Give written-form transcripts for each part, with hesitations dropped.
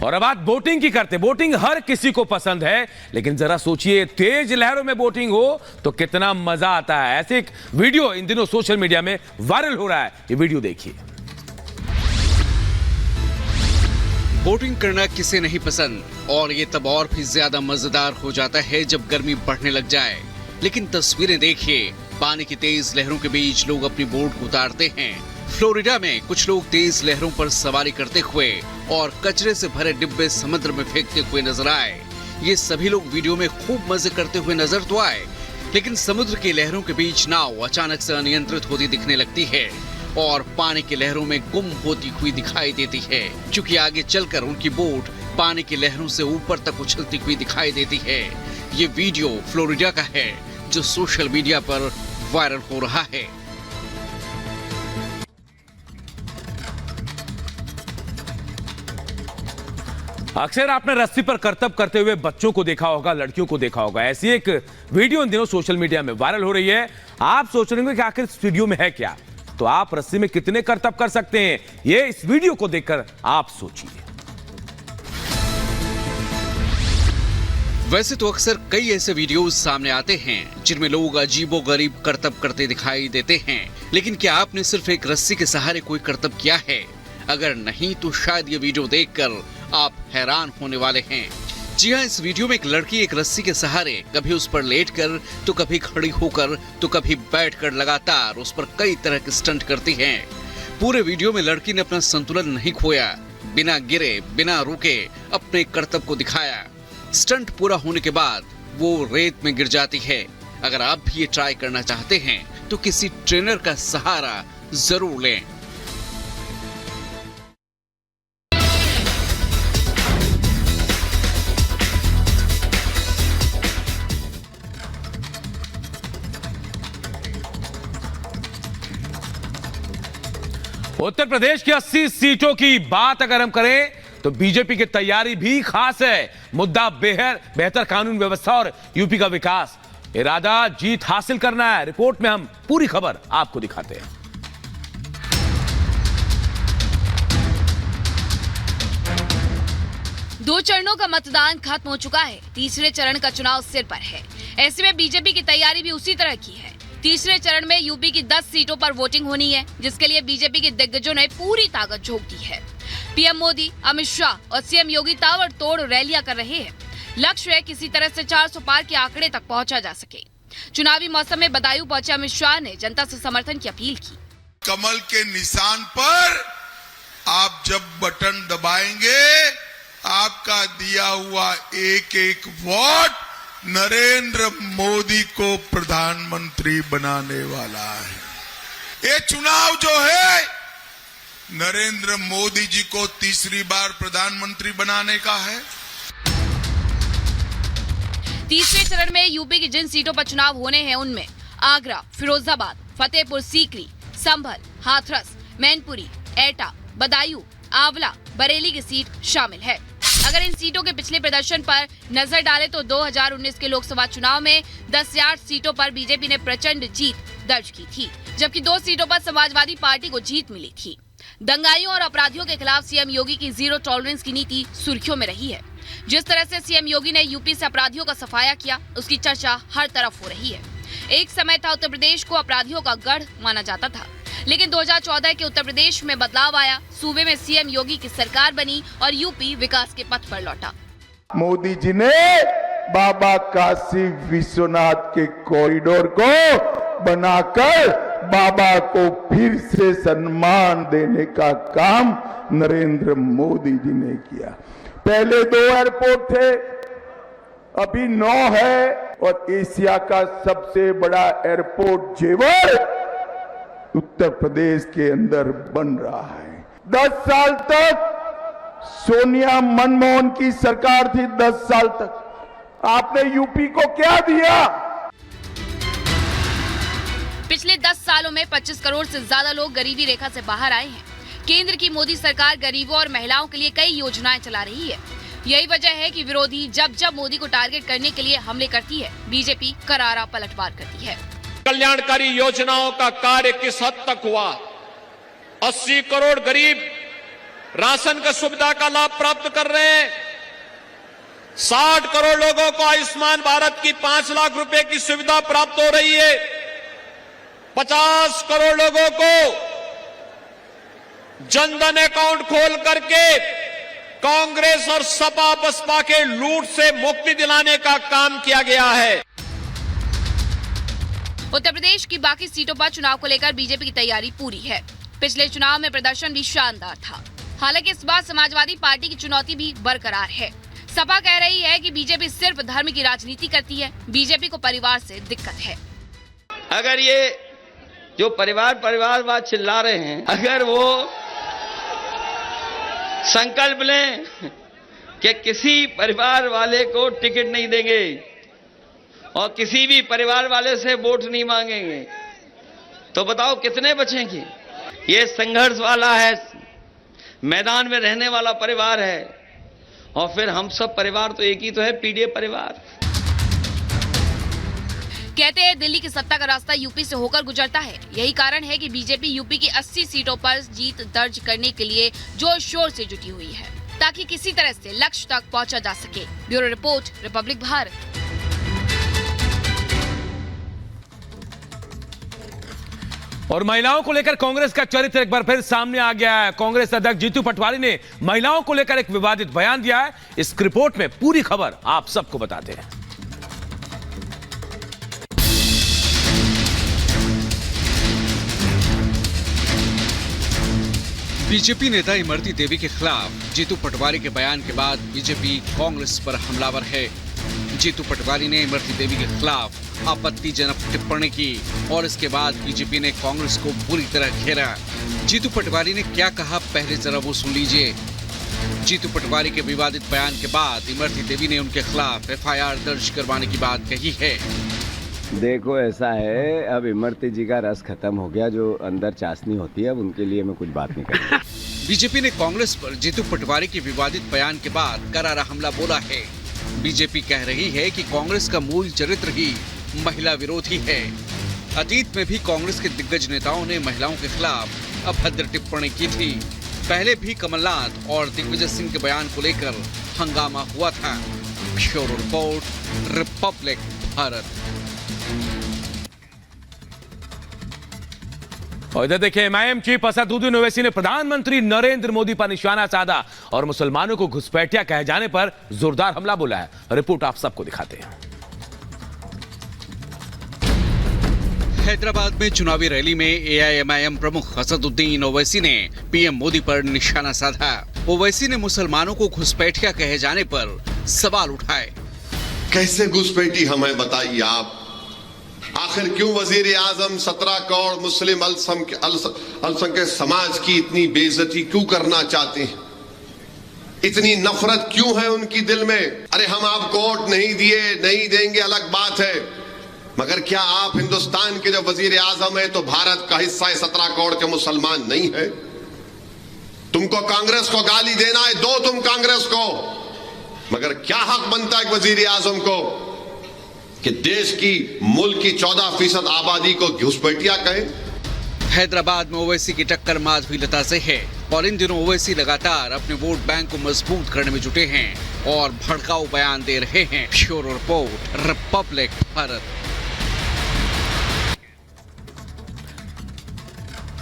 और अब बात बोटिंग की करते। बोटिंग हर किसी को पसंद है, लेकिन जरा सोचिए तेज लहरों में बोटिंग हो तो कितना मजा आता है। ऐसे एक वीडियो इन दिनों सोशल मीडिया में वायरल हो रहा है, ये वीडियो देखिए। बोटिंग करना किसे नहीं पसंद, और ये तब और भी ज्यादा मजेदार हो जाता है जब गर्मी बढ़ने लग जाए। लेकिन तस्वीरें देखिए, पानी की तेज लहरों के बीच लोग अपनी बोट को उतारते हैं। फ्लोरिडा में कुछ लोग तेज लहरों पर सवारी करते हुए और कचरे से भरे डिब्बे समुद्र में फेंकते हुए नजर आए। ये सभी लोग वीडियो में खूब मजे करते हुए नजर तो आए, लेकिन समुद्र की लहरों के बीच नाव अचानक से अनियंत्रित होती दिखने लगती है और पानी की लहरों में गुम होती हुई दिखाई देती है, क्योंकि आगे चलकर उनकी बोट पानी की लहरों से ऊपर तक उछलती हुई दिखाई देती है। ये वीडियो फ्लोरिडा का है जो सोशल मीडिया पर वायरल हो रहा है। अक्सर आपने रस्सी पर करतब करते हुए बच्चों को देखा होगा, लड़कियों को देखा होगा। ऐसी एक वीडियो इन दिनों सोशल मीडिया में वायरल हो रही है। आप सोच रहे होंगे कि आखिर इस वीडियो में है क्या, तो आप रस्सी में कितने करतब कर सकते हैं, ये इस वीडियो को देखकर आप सोचिए। वैसे तो अक्सर कई ऐसे वीडियोस सामने आते हैं जिनमें लोग अजीबोगरीब करतब करते दिखाई देते हैं, लेकिन क्या आपने सिर्फ एक रस्सी के सहारे कोई करतब किया है? अगर नहीं तो शायद ये वीडियो देखकर आप हैरान होने वाले हैं। जी हाँ, इस वीडियो में एक लड़की एक रस्सी के सहारे कभी उस पर लेटकर, तो कभी खड़ी होकर, तो कभी बैठकर लगातार उस पर कई तरह के स्टंट करती है। पूरे वीडियो में लड़की ने अपना संतुलन नहीं खोया, बिना गिरे बिना रुके अपने करतब को दिखाया। स्टंट पूरा होने के बाद वो रेत में गिर जाती है। अगर आप भी ये ट्राई करना चाहते हैं तो किसी ट्रेनर का सहारा जरूर लें। उत्तर प्रदेश की 80 सीटों की बात अगर हम करें तो बीजेपी की तैयारी भी खास है। मुद्दा बेहतर कानून व्यवस्था और यूपी का विकास। इरादा जीत हासिल करना है। रिपोर्ट में हम पूरी खबर आपको दिखाते हैं। दो चरणों का मतदान खत्म हो चुका है, तीसरे चरण का चुनाव सिर पर है। ऐसे में बीजेपी की तैयारी भी उसी तरह की है। तीसरे चरण में यूपी की 10 सीटों पर वोटिंग होनी है, जिसके लिए बीजेपी के दिग्गजों ने पूरी ताकत झोंक दी है। पीएम मोदी, अमित शाह और सीएम योगी ताबड़तोड़ रैलियां कर रहे हैं। लक्ष्य है किसी तरह से 400 पार के आंकड़े तक पहुंचा जा सके। चुनावी मौसम में बदायूं पहुंचे अमित शाह ने जनता से समर्थन की अपील की। कमल के निशान पर आप जब बटन दबाएंगे, आपका दिया हुआ एक एक वोट नरेंद्र मोदी को प्रधानमंत्री बनाने वाला है। ये चुनाव जो है नरेंद्र मोदी जी को तीसरी बार प्रधानमंत्री बनाने का है। तीसरे चरण में यूपी की जिन सीटों पर चुनाव होने हैं उनमें आगरा, फिरोजाबाद, फतेहपुर सीकरी, संभल, हाथरस, मैनपुरी, एटा, बदायूं, आंवला, बरेली की सीट शामिल है। अगर इन सीटों के पिछले प्रदर्शन पर नजर डालें तो 2019 के लोकसभा चुनाव में 10 से 8 सीटों पर बीजेपी ने प्रचंड जीत दर्ज की थी, जबकि 2 सीटों पर समाजवादी पार्टी को जीत मिली थी। दंगाइयों और अपराधियों के खिलाफ सीएम योगी की जीरो टॉलरेंस की नीति सुर्खियों में रही है। जिस तरह से सीएम योगी ने यूपी से अपराधियों का सफाया किया, उसकी चर्चा हर तरफ हो रही है। एक समय था उत्तर प्रदेश को अपराधियों का गढ़ माना जाता था, लेकिन 2014 के उत्तर प्रदेश में बदलाव आया। सूबे में सीएम योगी की सरकार बनी और यूपी विकास के पथ पर लौटा। मोदी जी ने बाबा काशी विश्वनाथ के कॉरिडोर को बनाकर बाबा को फिर से सम्मान देने का काम नरेंद्र मोदी जी ने किया। पहले 2 एयरपोर्ट थे, अभी 9 है, और एशिया का सबसे बड़ा एयरपोर्ट जेवर उत्तर प्रदेश के अंदर बन रहा है। 10 साल तक सोनिया मनमोहन की सरकार थी। 10 साल तक आपने यूपी को क्या दिया? पिछले 10 सालों में 25 करोड़ से ज्यादा लोग गरीबी रेखा से बाहर आए हैं। केंद्र की मोदी सरकार गरीबों और महिलाओं के लिए कई योजनाएं चला रही है। यही वजह है कि विरोधी जब जब मोदी को टारगेट करने के लिए हमले करती है, बीजेपी करारा पलटवार करती है। कल्याणकारी योजनाओं का कार्य किस हद तक हुआ? 80 करोड़ गरीब राशन का सुविधा का लाभ प्राप्त कर रहे हैं। 60 करोड़ लोगों को आयुष्मान भारत की 5 लाख रुपए की सुविधा प्राप्त हो रही है। 50 करोड़ लोगों को जनधन अकाउंट खोल करके कांग्रेस और सपा बसपा के लूट से मुक्ति दिलाने का काम किया गया है। उत्तर प्रदेश की बाकी सीटों पर चुनाव को लेकर बीजेपी की तैयारी पूरी है। पिछले चुनाव में प्रदर्शन भी शानदार था। हालांकि इस बार समाजवादी पार्टी की चुनौती भी बरकरार है। सपा कह रही है कि बीजेपी सिर्फ धर्म की राजनीति करती है। बीजेपी को परिवार से दिक्कत है। अगर ये जो परिवारवाद चिल्ला रहे हैं, अगर वो संकल्प लें कि किसी परिवार वाले को टिकट नहीं देंगे और किसी भी परिवार वाले से वोट नहीं मांगेंगे, तो बताओ कितने बचेंगे? ये संघर्ष वाला है, मैदान में रहने वाला परिवार है। और फिर हम सब परिवार तो एक ही तो है, पीडीए परिवार। कहते हैं दिल्ली की सत्ता का रास्ता यूपी से होकर गुजरता है। यही कारण है कि बीजेपी यूपी की 80 सीटों पर जीत दर्ज करने के लिए जोर शोर से जुटी हुई है, ताकि किसी तरह से लक्ष्य तक पहुंचा जा सके। Bureau report, republic Bharat. और महिलाओं को लेकर कांग्रेस का चरित्र एक बार फिर सामने आ गया है। कांग्रेस अध्यक्ष जीतू पटवारी ने महिलाओं को लेकर एक विवादित बयान दिया है। इस रिपोर्ट में पूरी खबर आप सबको बताते हैं। बीजेपी नेता इमरती देवी के खिलाफ जीतू पटवारी के बयान के बाद बीजेपी कांग्रेस पर हमलावर है। जीतू पटवारी ने इमरती देवी के खिलाफ आपत्तिजनक टिप्पणी की और इसके बाद बीजेपी ने कांग्रेस को बुरी तरह घेरा। जीतू पटवारी ने क्या कहा, पहले जरा वो सुन लीजिए। जीतू पटवारी के विवादित बयान के बाद इमरती देवी ने उनके खिलाफ एफआईआर दर्ज करवाने की बात कही है। देखो ऐसा है, अब इमरती जी का रस खत्म हो गया, जो अंदर चाशनी होती है, अब उनके लिए मैं कुछ बात नहीं करूंगा। बीजेपी ने कांग्रेस पर जीतू पटवारी के विवादित बयान के बाद करारा हमला बोला है। बीजेपी कह रही है कि कांग्रेस का मूल चरित्र ही महिला विरोधी है। अतीत में भी कांग्रेस के दिग्गज नेताओं ने महिलाओं के खिलाफ अभद्र टिप्पणी की थी। पहले भी कमलनाथ और दिग्विजय सिंह के बयान को लेकर हंगामा हुआ था। Bureau report, republic Bharat. और इधर देखिए, एमआईएम चीफ असदुद्दीन ओवैसी ने प्रधानमंत्री नरेंद्र मोदी पर निशाना साधा और मुसलमानों को घुसपैठिया कहे जाने पर जोरदार हमला बोला है। रिपोर्ट आप सबको दिखाते हैं। हैदराबाद में चुनावी रैली में एआईएमआईएम प्रमुख असदुद्दीन ओवैसी ने पीएम मोदी पर निशाना साधा। ओवैसी ने मुसलमानों को घुसपैठिया कहे जाने पर सवाल उठाए। कैसे घुसपैठी हमें बताइए आप? आखिर क्यों वजीर आजम 17 करोड़ मुस्लिम अल्पसंख्यक समाज की इतनी बेइज्जती क्यों करना चाहते हैं? इतनी नफरत क्यों है उनकी दिल में? अरे हम आपको वोट नहीं दिए, नहीं देंगे, अलग बात है, मगर क्या आप हिंदुस्तान के जब वजीर आजम है तो भारत का हिस्सा है 17 करोड़ के मुसलमान नहीं है? तुमको कांग्रेस को गाली देना है, दो तुम कांग्रेस को, मगर क्या हक बनता है वजीर आजम को कि देश की मुल्क की 14% आबादी को घुसपैठिया कहें? हैदराबाद में ओवैसी की टक्कर माधवी लता से है और इन दिनों ओवैसी लगातार अपने वोट बैंक को मजबूत करने में जुटे हैं और भड़काऊ बयान दे रहे हैं। Bureau report, republic Bharat.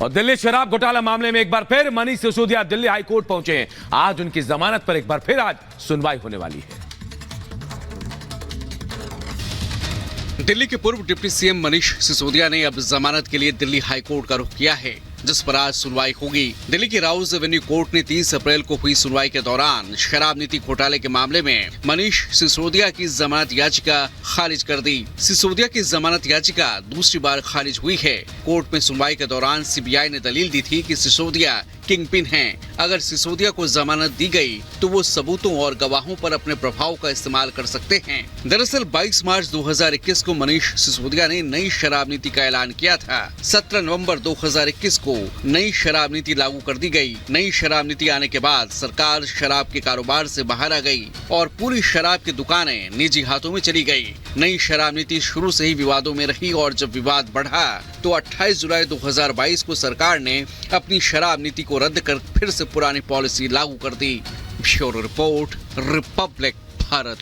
और दिल्ली शराब घोटाला मामले में एक बार फिर मनीष सिसोदिया दिल्ली हाई कोर्ट पहुंचे हैं। आज उनकी जमानत पर एक बार फिर आज सुनवाई होने वाली है। दिल्ली के पूर्व डिप्टी सीएम मनीष सिसोदिया ने अब जमानत के लिए दिल्ली हाई कोर्ट का रुख किया है, जिस पर आज सुनवाई होगी। दिल्ली की राउज एवेन्यू कोर्ट ने 30 अप्रैल को हुई सुनवाई के दौरान शराब नीति घोटाले के मामले में मनीष सिसोदिया की जमानत याचिका खारिज कर दी। सिसोदिया की जमानत याचिका दूसरी बार खारिज हुई है। कोर्ट में सुनवाई के दौरान सीबीआई ने दलील दी थी कि सिसोदिया किंगपिन हैं। अगर सिसोदिया को जमानत दी गई तो वो सबूतों और गवाहों पर अपने प्रभाव का इस्तेमाल कर सकते हैं। दरअसल 22 मार्च 2021 को मनीष सिसोदिया ने नई शराब नीति का ऐलान किया था। 17 नवंबर 2021 को नई शराब नीति लागू कर दी गई। नई शराब नीति आने के बाद सरकार शराब के कारोबार से बाहर आ गई और पूरी शराब की दुकानें निजी हाथों में चली गई। नई शराब नीति शुरू से ही विवादों में रही और जब विवाद बढ़ा तो 28 जुलाई 2022 को सरकार ने अपनी शराब नीति को रद्द कर फिर से पुरानी पॉलिसी लागू कर दी। Bureau report, republic Bharat.